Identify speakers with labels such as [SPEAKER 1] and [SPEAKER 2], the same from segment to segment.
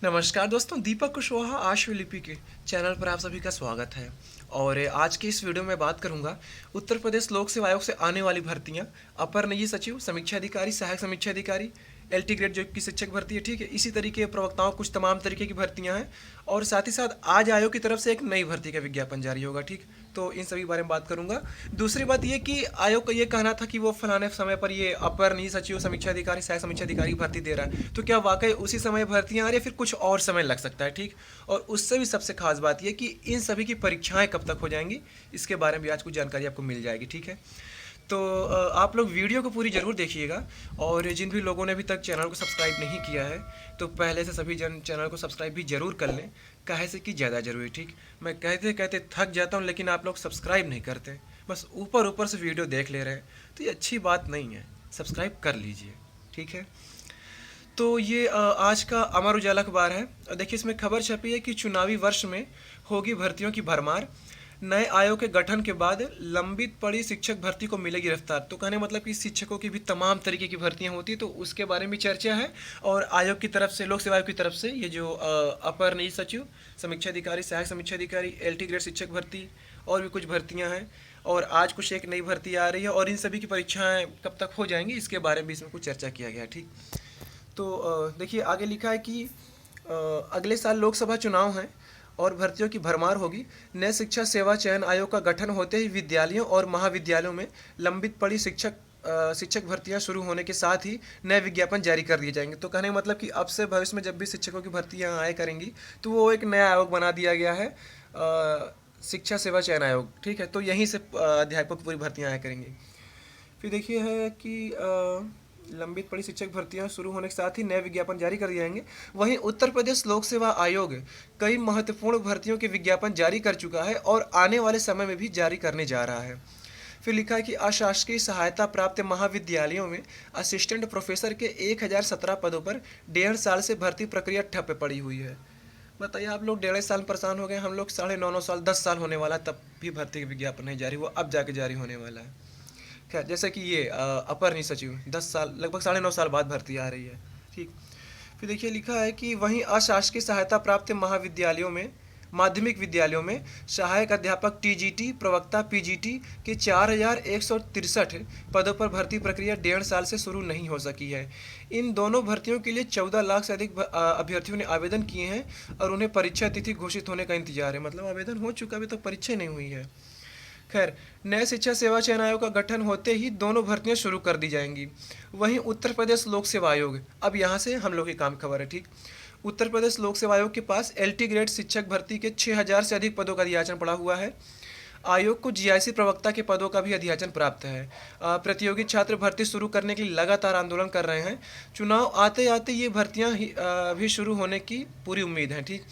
[SPEAKER 1] नमस्कार दोस्तों, दीपक कुशवाहा आशुलिपि के चैनल पर आप सभी का स्वागत है। और आज की इस वीडियो में बात करूंगा उत्तर प्रदेश लोक सेवा आयोग से आने वाली भर्तियां, अपर निजी सचिव, समीक्षा अधिकारी, सहायक समीक्षा अधिकारी, एलटी ग्रेड जो की शिक्षक भर्ती है, ठीक है। इसी तरीके के प्रवक्ताओं कुछ तमाम तरीके की भर्तियां हैं। और साथ ही साथ आज आयोग की तरफ से एक नई भर्ती का विज्ञापन जारी होगा, ठीक। तो इन सभी बारे में बात करूंगा। दूसरी बात ये कि आयोग का ये कहना था कि वो फलाने समय पर ये अपर निजी सचिव, समीक्षा अधिकारी, सहायक समीक्षा अधिकारी की भर्ती दे रहा है, तो क्या वाकई उसी समय भर्तियां आ रही है, फिर कुछ और समय लग सकता है, ठीक। और उससे भी सबसे खास बात यह कि इन सभी की परीक्षाएं कब तक हो जाएंगी, इसके बारे में भी आज कुछ जानकारी आपको मिल जाएगी, ठीक है। तो आप लोग वीडियो को पूरी ज़रूर देखिएगा। और जिन भी लोगों ने अभी तक चैनल को सब्सक्राइब नहीं किया है, तो पहले से सभी जन चैनल को सब्सक्राइब भी ज़रूर कर लें, काहे से कि ज़्यादा ज़रूरी, ठीक। मैं कहते कहते थक जाता हूँ, लेकिन आप लोग सब्सक्राइब नहीं करते, बस ऊपर ऊपर से वीडियो देख ले रहे हैं, तो ये अच्छी बात नहीं है। सब्सक्राइब कर लीजिए, ठीक है। तो ये आज का अमर उजाला अखबार है। देखिए, इसमें खबर छपी है कि चुनावी वर्ष में होगी भर्तियों की भरमार, नए आयोग के गठन के बाद लंबित पड़ी शिक्षक भर्ती को मिलेगी रफ्तार। तो कहने मतलब कि शिक्षकों की भी तमाम तरीके की भर्तियां होती हैं, तो उसके बारे में चर्चा है। और आयोग की तरफ से, लोक सेवा आयोग की तरफ से, ये जो अपर निजी सचिव, समीक्षा अधिकारी, सहायक समीक्षा अधिकारी, एलटी ग्रेड शिक्षक भर्ती और भी कुछ भर्तियां हैं। और आज कुछ एक नई भर्ती आ रही है, और इन सभी की परीक्षाएं कब तक हो जाएंगी, इसके बारे में भी इसमें कुछ चर्चा किया गया है, ठीक। तो देखिए, आगे लिखा है कि अगले साल लोकसभा चुनाव हैं और भर्तियों की भरमार होगी। नए शिक्षा सेवा चयन आयोग का गठन होते ही विद्यालयों और महाविद्यालयों में लंबित पड़ी शिक्षक भर्तियां शुरू होने के साथ ही नए विज्ञापन जारी कर दिए जाएंगे। तो कहने का मतलब कि अब से भविष्य में जब भी शिक्षकों की भर्तियां आया करेंगी, तो वो एक नया आयोग बना दिया गया है, शिक्षा सेवा चयन आयोग, ठीक है। तो यहीं से अध्यापकों की पूरी भर्तियां आया करेंगी। फिर देखिए है कि लंबित पड़ी शिक्षक भर्तियां शुरू होने के साथ ही नए विज्ञापन जारी कर दिए जाएंगे। वहीं उत्तर प्रदेश लोक सेवा आयोग कई महत्वपूर्ण भर्तियों के विज्ञापन जारी कर चुका है और आने वाले समय में भी जारी करने जा रहा है। फिर लिखा है कि अशासकीय सहायता प्राप्त महाविद्यालयों में असिस्टेंट प्रोफेसर के 1017 पदों पर 1.5 साल से भर्ती प्रक्रिया ठप पड़ी हुई है। बताइए, आप लोग 1.5 साल परेशान हो गए, हम लोग 9.5 साल, 10 साल होने वाला, तब भी भर्ती का विज्ञापन नहीं जारी, वो अब जाके जारी होने वाला है। खैर, जैसे कि ये अपर निजी सचिव 10 साल, लगभग 9.5 साल बाद भर्ती आ रही है, ठीक। फिर देखिए, लिखा है कि वहीं अशासकीय सहायता प्राप्त महाविद्यालयों में, माध्यमिक विद्यालयों में सहायक अध्यापक टीजीटी, प्रवक्ता पीजीटी के 4163 पदों पर भर्ती प्रक्रिया 1.5 साल से शुरू नहीं हो सकी है। इन दोनों भर्तियों के लिए 14 लाख से अधिक अभ्यर्थियों ने आवेदन किए हैं और उन्हें परीक्षा तिथि घोषित होने का इंतजार है। मतलब आवेदन हो चुका, अभी तक परीक्षा नहीं हुई है। खैर, नए शिक्षा सेवा चयन आयोग का गठन होते ही दोनों भर्तियां शुरू कर दी जाएंगी। वहीं उत्तर प्रदेश लोक सेवा आयोग, अब यहाँ से हम लोग की काम खबर है, ठीक। उत्तर प्रदेश लोक सेवा आयोग के पास एलटी ग्रेड शिक्षक भर्ती के 6000 से अधिक पदों का अधियाचन पड़ा हुआ है। आयोग को जीआईसी प्रवक्ता के पदों का भी अधियाचन प्राप्त है। प्रतियोगी छात्र भर्ती शुरू करने के लिए लगातार आंदोलन कर रहे हैं। चुनाव आते आते ये भर्तियां भी शुरू होने की पूरी उम्मीद है, ठीक।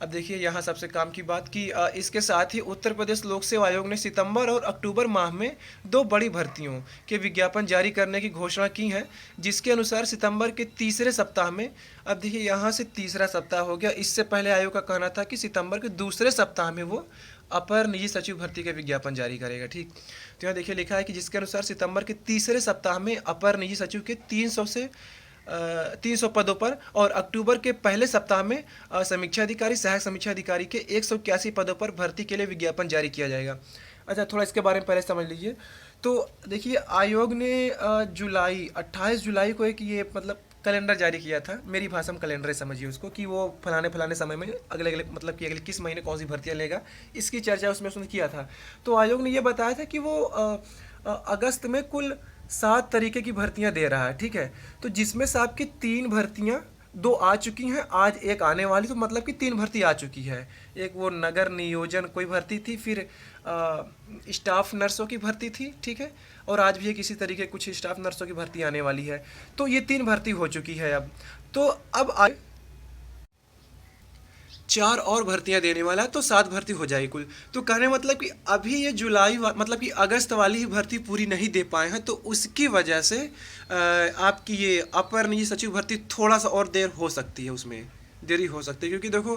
[SPEAKER 1] अब देखिए, यहाँ सबसे काम की बात कि इसके साथ ही उत्तर प्रदेश लोक सेवा आयोग ने सितंबर और अक्टूबर माह में 2 बड़ी भर्तियों के विज्ञापन जारी करने की घोषणा की है, जिसके अनुसार सितंबर के तीसरे सप्ताह में, अब देखिए यहाँ से तीसरा सप्ताह हो गया, इससे पहले आयोग का कहना था कि सितंबर के दूसरे सप्ताह में वो अपर निजी सचिव भर्ती का विज्ञापन जारी करेगा, ठीक। तो यहाँ देखिए लिखा है कि जिसके अनुसार सितंबर के तीसरे सप्ताह में अपर निजी सचिव के 300 पदों पर और अक्टूबर के पहले सप्ताह में समीक्षा अधिकारी, सहायक समीक्षा अधिकारी के 181 पदों पर भर्ती के लिए विज्ञापन जारी किया जाएगा। अच्छा, थोड़ा इसके बारे में पहले समझ लीजिए। तो देखिए, आयोग ने 28 जुलाई को एक ये मतलब कैलेंडर जारी किया था। मेरी भाषा में कैलेंडर समझिए उसको, कि वो फलाने समय में अगले अगले मतलब कि अगले किस महीने कौन सी भर्तियाँ लेगा, इसकी चर्चा उसमें उसने किया था। तो आयोग ने ये बताया था कि वो अगस्त में कुल 7 तरीके की भर्तियां दे रहा है, ठीक है। तो जिसमें से आपकी 3 भर्तियां, 2 आ चुकी हैं, आज एक आने वाली, तो मतलब कि 3 भर्ती आ चुकी है। एक वो नगर नियोजन कोई भर्ती थी, फिर स्टाफ नर्सों की भर्ती थी, ठीक है। और आज भी एक इसी तरीके कुछ स्टाफ नर्सों की भर्ती आने वाली है। तो ये 3 भर्ती हो चुकी है अब। तो अब 4 और भर्तियां देने वाला है, तो 7 भर्ती हो जाएगी कुल। तो कहने मतलब कि अभी ये मतलब कि अगस्त वाली ही भर्ती पूरी नहीं दे पाए हैं, तो उसकी वजह से आपकी ये अपर निजी सचिव भर्ती थोड़ा सा और देर हो सकती है, उसमें देरी हो सकती है। क्योंकि देखो,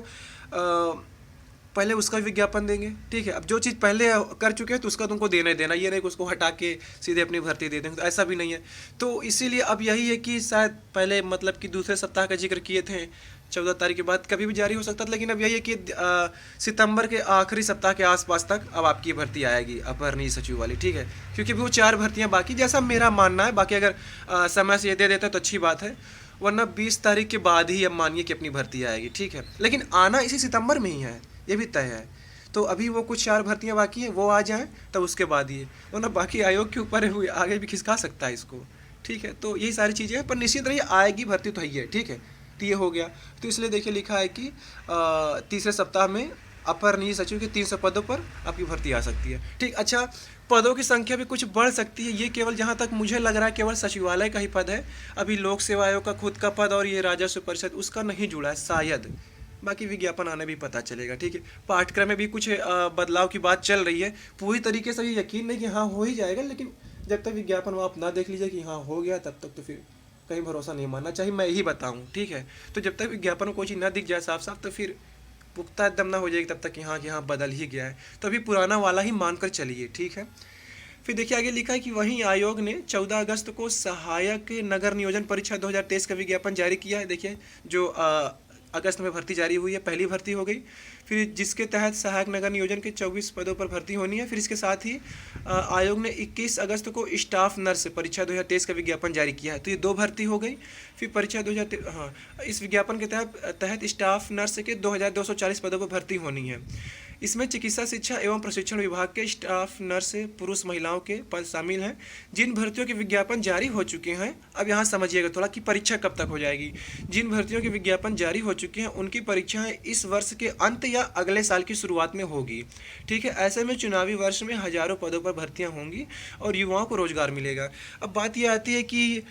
[SPEAKER 1] पहले उसका विज्ञापन देंगे, ठीक है। अब जो चीज़ पहले कर चुके हैं तो उसका तुमको देना ही देना, ये नहीं कि उसको हटा के सीधे अपनी भर्ती दे देंगे, तो ऐसा भी नहीं है। तो इसीलिए अब यही है कि शायद पहले मतलब कि दूसरे सप्ताह का जिक्र किए थे, 14 तारीख के बाद कभी भी जारी हो सकता था, लेकिन अब यही है कि सितंबर के आखिरी सप्ताह के आसपास तक अब आपकी भर्ती आएगी अपर निजी सचिव वाली, ठीक है। क्योंकि अभी वो 4 भर्तियाँ बाकी, जैसा मेरा मानना है, बाकी अगर समय से ये दे देता है तो अच्छी बात है, वरना 20 तारीख के बाद ही अब मानिए कि अपनी भर्ती आएगी, ठीक है। लेकिन आना इसी सितंबर में ही है, ये भी तय है। तो अभी वो कुछ 4 भर्तियाँ बाकी हैं, वो आ जाएँ तब उसके बाद ही है, वरना बाकी आयोग के ऊपर है, हुए आगे भी खिसका सकता है इसको, ठीक है। तो यही सारी चीज़ें हैं, पर निश्चित रहिए आएगी भर्ती तो है, ठीक है। तो ये हो गया। तो इसलिए देखिए लिखा है कि तीसरे सप्ताह में अपर निजी सचिव के 300 पदों पर आपकी भर्ती आ सकती है, ठीक। अच्छा, पदों की संख्या भी कुछ बढ़ सकती है, ये केवल जहाँ तक मुझे लग रहा है केवल सचिवालय का ही पद है। अभी लोक सेवा आयोग का खुद का पद और ये राजस्व परिषद उसका नहीं जुड़ा है शायद, बाकी विज्ञापन आने भी पता चलेगा, ठीक है। पाठ्यक्रम में भी कुछ बदलाव की बात चल रही है, पूरी तरीके से ये यकीन नहीं कि हाँ हो ही जाएगा, लेकिन जब तक विज्ञापन आप ना देख लीजिए कि हाँ हो गया, तब तक तो फिर कहीं भरोसा नहीं मानना चाहिए, मैं ही बताऊँ, ठीक है। तो जब तक विज्ञापन में कोई चीज़ ना दिख जाए साफ साफ, तो फिर पुख्ता एकदम ना हो जाएगी तब तक कि हाँ बदल ही गया है, तो अभी पुराना वाला ही मानकर चलिए, ठीक है। फिर देखिए आगे लिखा है कि वहीं आयोग ने 14 अगस्त को सहायक नगर नियोजन परीक्षा 2023 का विज्ञापन जारी किया है। देखिए जो अगस्त में भर्ती जारी हुई है, पहली भर्ती हो गई, फिर जिसके तहत सहायक नगर नियोजन के 24 पदों पर भर्ती होनी है। फिर इसके साथ ही आयोग ने 21 अगस्त को स्टाफ नर्स परीक्षा 2023 का विज्ञापन जारी किया है, तो ये 2 भर्ती हो गई। फिर परीक्षा 2023, हाँ, इस विज्ञापन के तहत स्टाफ नर्स के 2240 पदों पर भर्ती होनी है। इसमें चिकित्सा शिक्षा एवं प्रशिक्षण विभाग के स्टाफ नर्स पुरुष महिलाओं के पद शामिल हैं। जिन भर्तियों के विज्ञापन जारी हो चुके हैं, अब यहाँ समझिएगा थोड़ा कि परीक्षा कब तक हो जाएगी। जिन भर्तियों के विज्ञापन जारी हो चुके हैं उनकी परीक्षाएं इस वर्ष के अंत या अगले साल की शुरुआत में होगी, ठीक है। ऐसे में चुनावी वर्ष में हजारों पदों पर भर्तियाँ होंगी और युवाओं को रोजगार मिलेगा। अब बात यह आती है कि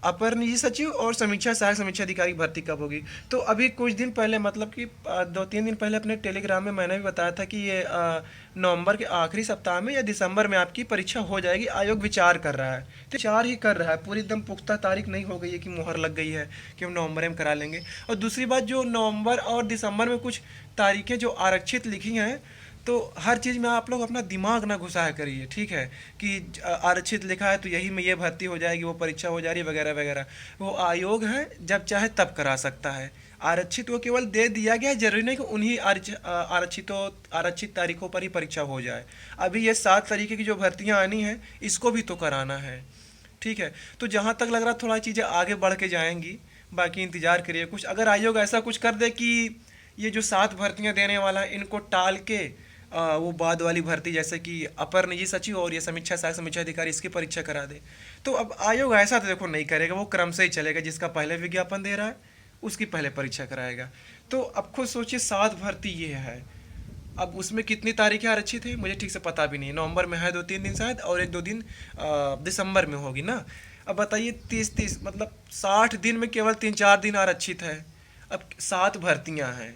[SPEAKER 1] अपर निजी सचिव और सहायक समीक्षा अधिकारी भर्ती कब होगी। तो अभी कुछ दिन पहले मतलब कि 2-3 दिन पहले अपने टेलीग्राम में मैंने भी बताया था कि ये नवंबर के आखिरी सप्ताह में या दिसंबर में आपकी परीक्षा हो जाएगी। आयोग विचार कर रहा है, तो विचार ही कर रहा है, पूरी एकदम पुख्ता तारीख नहीं हो गई है कि मुहर लग गई है कि हम नवंबर में करा लेंगे। और दूसरी बात, जो नवंबर और दिसंबर में कुछ तारीखें जो आरक्षित लिखी हैं, तो हर चीज़ में आप लोग अपना दिमाग ना घुसाया करिए, ठीक है। कि आरक्षित लिखा है तो यही में ये भर्ती हो जाएगी, वो परीक्षा हो जा रही है वगैरह वगैरह। वो आयोग है, जब चाहे तब करा सकता है। आरक्षित वो केवल दे दिया गया है, जरूरी नहीं कि उन्हीं आरक्षित तारीखों पर ही परीक्षा हो जाए। अभी ये 7 तरीके की जो भर्तियाँ आनी हैं, इसको भी तो कराना है, ठीक है। तो जहाँ तक लग रहा थोड़ा चीज़ें आगे बढ़ के जाएंगी, बाकी इंतज़ार करिए कुछ। अगर आयोग ऐसा कुछ कर दे कि ये जो 7 भर्तियाँ देने वाला है इनको टाल के वो बाद वाली भर्ती जैसे कि अपर निजी सचिव और ये सहायक समीक्षा अधिकारी इसकी परीक्षा करा दे, तो अब आयोग ऐसा तो देखो नहीं करेगा, वो क्रम से ही चलेगा। जिसका पहले विज्ञापन दे रहा है उसकी पहले परीक्षा कराएगा। तो अब खुद सोचिए 7 भर्ती ये है, अब उसमें कितनी तारीखें आरक्षित है मुझे ठीक से पता भी नहीं। नवंबर में है 2-3 दिन शायद, और 1-2 दिन दिसंबर में होगी ना। अब बताइए 30 मतलब 60 दिन में केवल 3-4 दिन आरक्षित है। अब 7 भर्तियाँ हैं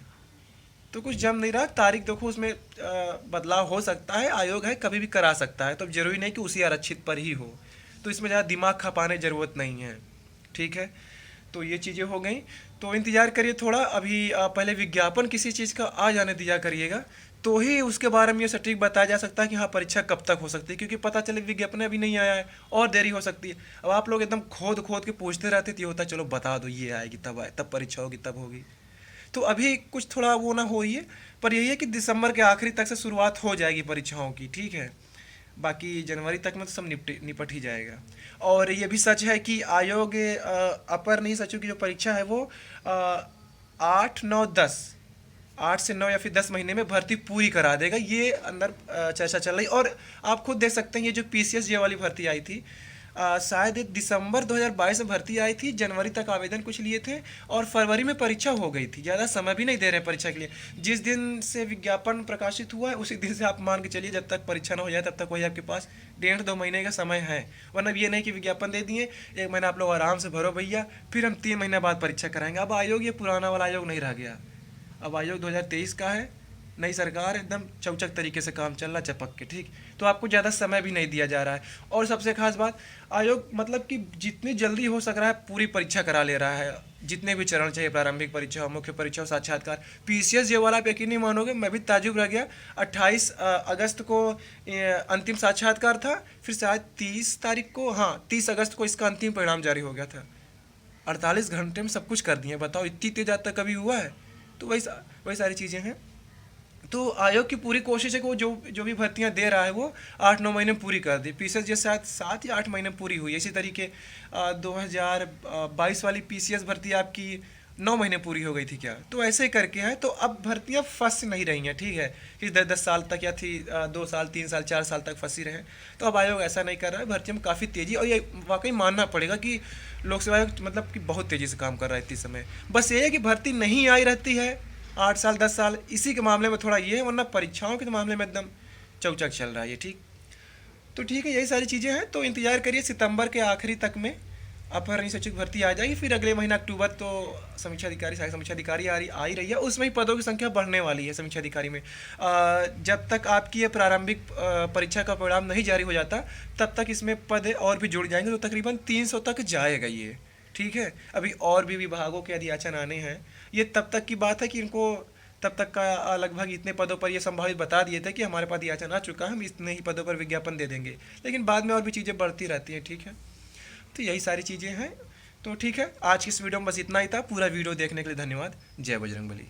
[SPEAKER 1] तो कुछ जम नहीं रहा। तारीख देखो उसमें बदलाव हो सकता है, आयोग है कभी भी करा सकता है, तो अब जरूरी नहीं कि उसी आरक्षित पर ही हो। तो इसमें ज़्यादा दिमाग खपाने ज़रूरत नहीं है, ठीक है। तो ये चीज़ें हो गई, तो इंतज़ार करिए थोड़ा। अभी पहले विज्ञापन किसी चीज़ का आ जाने दिया करिएगा, तो ही उसके बारे में ये सटीक बताया जा सकता है कि हाँ परीक्षा कब तक हो सकती है। क्योंकि पता चले विज्ञापन अभी नहीं आया है और देरी हो सकती है। अब आप लोग एकदम खोद खोद के पूछते रहते तो ये होता चलो बता दो ये आएगी तब आए, तब परीक्षा होगी तब होगी। तो अभी कुछ थोड़ा वो ना हो ही है, पर यही है कि दिसंबर के आखिरी तक से शुरुआत हो जाएगी परीक्षाओं की, ठीक है। बाकी जनवरी तक में तो सब निपट ही जाएगा। और ये भी सच है कि आयोग अपर निजी सचिव की जो परीक्षा है वो 8 से 9 या फिर 10 महीने में भर्ती पूरी करा देगा। ये अंदर चर्चा चल रही। और आप खुद देख सकते हैं ये जो PCS वाली भर्ती आई थी, शायद दिसंबर 2022 में भर्ती आई थी, जनवरी तक आवेदन कुछ लिए थे और फरवरी में परीक्षा हो गई थी। ज़्यादा समय भी नहीं दे रहे परीक्षा के लिए। जिस दिन से विज्ञापन प्रकाशित हुआ है उसी दिन से आप मान के चलिए जब तक परीक्षा ना हो जाए तब तक वही आपके पास 1.5-2 महीने का समय है। वरना ये नहीं कि विज्ञापन दे दिए 1 महीना आप लोग आराम से भरो भैया, फिर हम 3 महीने बाद परीक्षा कराएंगे। अब आयोग ये पुराना वाला आयोग नहीं रह गया, अब आयोग 2023 का है, नई सरकार एकदम चौचक तरीके से काम चल रहा चपक के, ठीक। तो आपको ज़्यादा समय भी नहीं दिया जा रहा है। और सबसे खास बात, आयोग मतलब कि जितनी जल्दी हो सक रहा है पूरी परीक्षा करा ले रहा है, जितने भी चरण चाहिए, प्रारंभिक परीक्षा हो, मुख्य परीक्षा हो, साक्षात्कार, पीसीएस ये वाला आप यकीन नहीं मानोगे, मैं भी ताजुब रह गया। 28 अगस्त को अंतिम साक्षात्कार था, फिर शायद 30 तारीख को, हाँ 30 अगस्त को इसका अंतिम परिणाम जारी हो गया था। 48 घंटे में सब कुछ कर दिए, बताओ इतनी तेज आज तक कभी हुआ है। तो वही सारी चीज़ें हैं। तो आयोग की पूरी कोशिश है कि वो जो जो भी भर्तियां दे रहा है वो 8-9 महीने में पूरी कर दी। पीसीएस जैसे शायद 7 या 8 महीने में पूरी हुई। इसी तरीके 2022 वाली पीसीएस भर्ती आपकी 9 महीने पूरी हो गई थी क्या। तो ऐसे ही करके है। तो अब भर्तियां फंस नहीं रही हैं, ठीक है, कि 10-10 साल तक या थी 2 साल 3 साल 4 साल तक फंसी रहे। तो अब आयोग ऐसा नहीं कर रहा है, भर्तियों में काफ़ी तेज़ी, और ये वाकई मानना पड़ेगा कि लोक सेवा आयोग मतलब कि बहुत तेज़ी से काम कर रहा है इतने समय। बस ये है कि भर्ती नहीं आई रहती है 8 साल 10 साल, इसी के मामले में थोड़ा ये है, वरना परीक्षाओं के मामले में एकदम चौचक चल रहा है ये, ठीक। तो ठीक है, यही सारी चीज़ें हैं। तो इंतजार करिए, सितंबर के आखिरी तक में अपहरणीय सचिव भर्ती आ जाएगी। फिर अगले महीना अक्टूबर तो समीक्षा अधिकारी, सहायक समीक्षा अधिकारी आ ही रही है, उसमें ही पदों की संख्या बढ़ने वाली है समीक्षा अधिकारी में। जब तक आपकी ये प्रारंभिक परीक्षा का परिणाम नहीं जारी हो जाता, तब तक इसमें पद और भी जुड़ जाएंगे, तो तकरीबन 300 तक जाएगा ये, ठीक है। अभी और भी विभागों के अधियाचन आने हैं, ये तब तक की बात है कि इनको तब तक का लगभग इतने पदों पर ये संभावित बता दिए थे कि हमारे पास याचन आ चुका है, हम इतने ही पदों पर विज्ञापन दे देंगे। लेकिन बाद में और भी चीज़ें बढ़ती रहती हैं, ठीक है। तो यही सारी चीज़ें हैं। तो ठीक है, आज की इस वीडियो में बस इतना ही था। पूरा वीडियो देखने के लिए धन्यवाद। जय बजरंगबली।